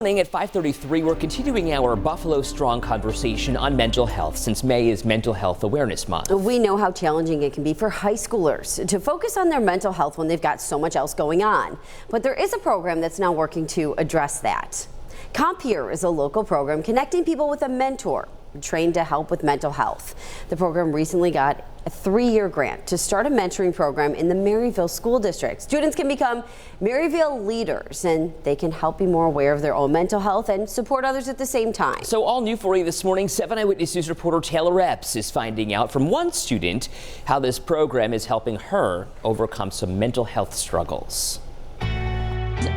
Morning at 5:33, we're continuing our Buffalo Strong conversation on mental health since May is Mental Health Awareness Month. We know how challenging it can be for high schoolers to focus on their mental health when they've got so much else going on. But there is a program that's now working to address that. Compeer is a local program connecting people with a mentor trained to help with mental health. The program recently got a 3-year grant to start a mentoring program in the Maryville School District. Students can become Maryville leaders, and they can help be more aware of their own mental health and support others at the same time. So all new for you this morning, 7 Eyewitness News reporter Taylor Epps is finding out from one student how this program is helping her overcome some mental health struggles.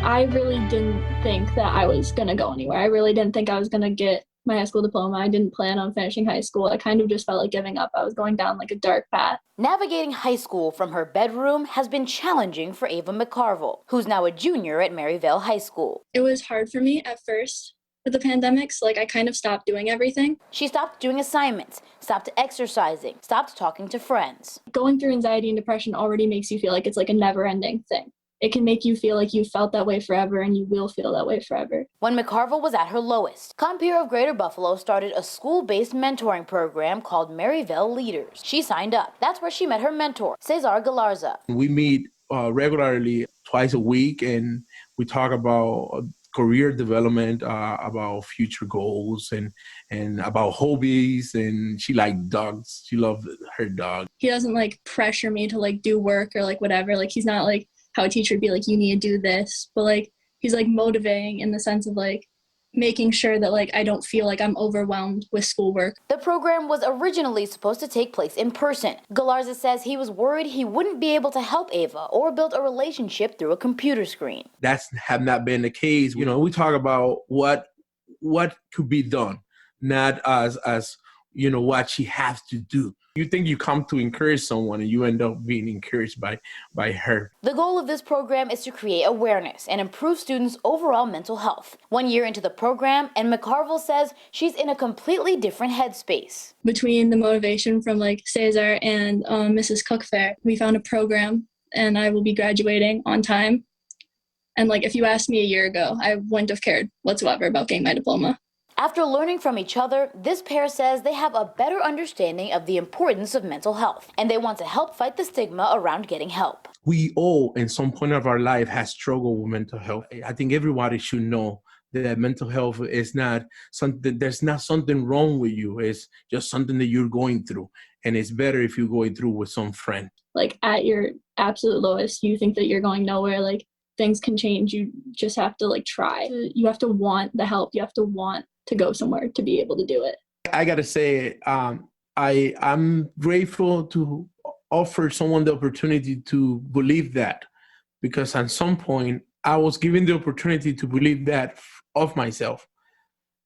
I really didn't think that I was going to go anywhere. I really didn't think I was going to get my high school diploma. I didn't plan on finishing high school. I kind of just felt like giving up. I was going down like a dark path. Navigating high school from her bedroom has been challenging for Ava McCarville, who's now a junior at Maryville High School. It was hard for me at first with the pandemics. I kind of stopped doing everything. She stopped doing assignments, stopped exercising, stopped talking to friends. Going through anxiety and depression already makes you feel like it's like a never-ending thing. It can make you feel like you felt that way forever, and you will feel that way forever. When McCarville was at her lowest, Compeer of Greater Buffalo started a school-based mentoring program called Maryville Leaders. She signed up. That's where she met her mentor, Cesar Galarza. We meet regularly twice a week, and we talk about career development, about future goals, and about hobbies. And she likes dogs. She loves her dog. He doesn't pressure me to do work or whatever. He's not how a teacher would be you need to do this, but he's motivating in the sense of making sure that I don't feel like I'm overwhelmed with schoolwork. The program was originally supposed to take place in person. Galarza says he was worried he wouldn't be able to help Ava or build a relationship through a computer screen. That's have not been the case. We talk about what could be done, not as what she has to do. You think you come to encourage someone and you end up being encouraged by her. The goal of this program is to create awareness and improve students' overall mental health. 1 year into the program, and McCarville says she's in a completely different headspace. Between the motivation from Cesar and Mrs. Cookfair, we found a program, and I will be graduating on time. And if you asked me a year ago, I wouldn't have cared whatsoever about getting my diploma. After learning from each other, this pair says they have a better understanding of the importance of mental health, and they want to help fight the stigma around getting help. We all, in some point of our life, have struggled with mental health. I think everybody should know that mental health is not something, there's not something wrong with you. It's just something that you're going through. And it's better if you're going through with some friend. At your absolute lowest, you think that you're going nowhere, things can change. You just have to try. You have to want the help. You have to want to go somewhere to be able to do it. I gotta say, I'm grateful to offer someone the opportunity to believe that, because at some point I was given the opportunity to believe that of myself,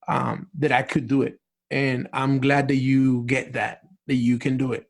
that I could do it. And I'm glad that you get that you can do it.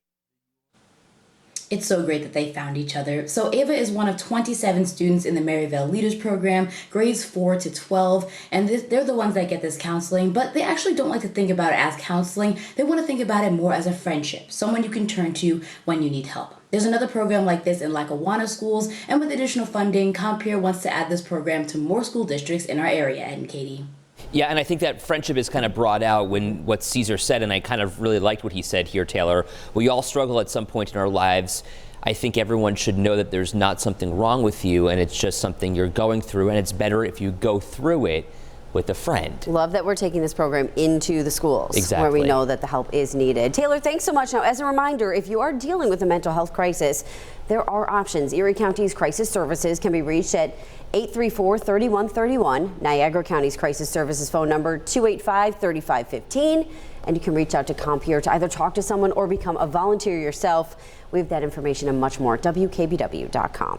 It's so great that they found each other. So Ava is one of 27 students in the Maryville Leaders Program, grades 4 to 12, and they're the ones that get this counseling, but they actually don't like to think about it as counseling. They want to think about it more as a friendship, someone you can turn to when you need help. There's another program like this in Lackawanna schools, and with additional funding, Compeer wants to add this program to more school districts in our area, Ed and Katie. Yeah, and I think that friendship is kind of brought out when what Cesar said, and I kind of really liked what he said here, Taylor. We all struggle at some point in our lives. I think everyone should know that there's not something wrong with you, and it's just something you're going through, and it's better if you go through it with a friend. Love that we're taking this program into the schools. Exactly. Where we know that the help is needed. Taylor, thanks so much. Now, as a reminder, if you are dealing with a mental health crisis, there are options. Erie County's Crisis Services can be reached at 834-3131. Niagara County's Crisis Services phone number 285-3515. And you can reach out to Compeer to either talk to someone or become a volunteer yourself. We have that information and much more at WKBW.com.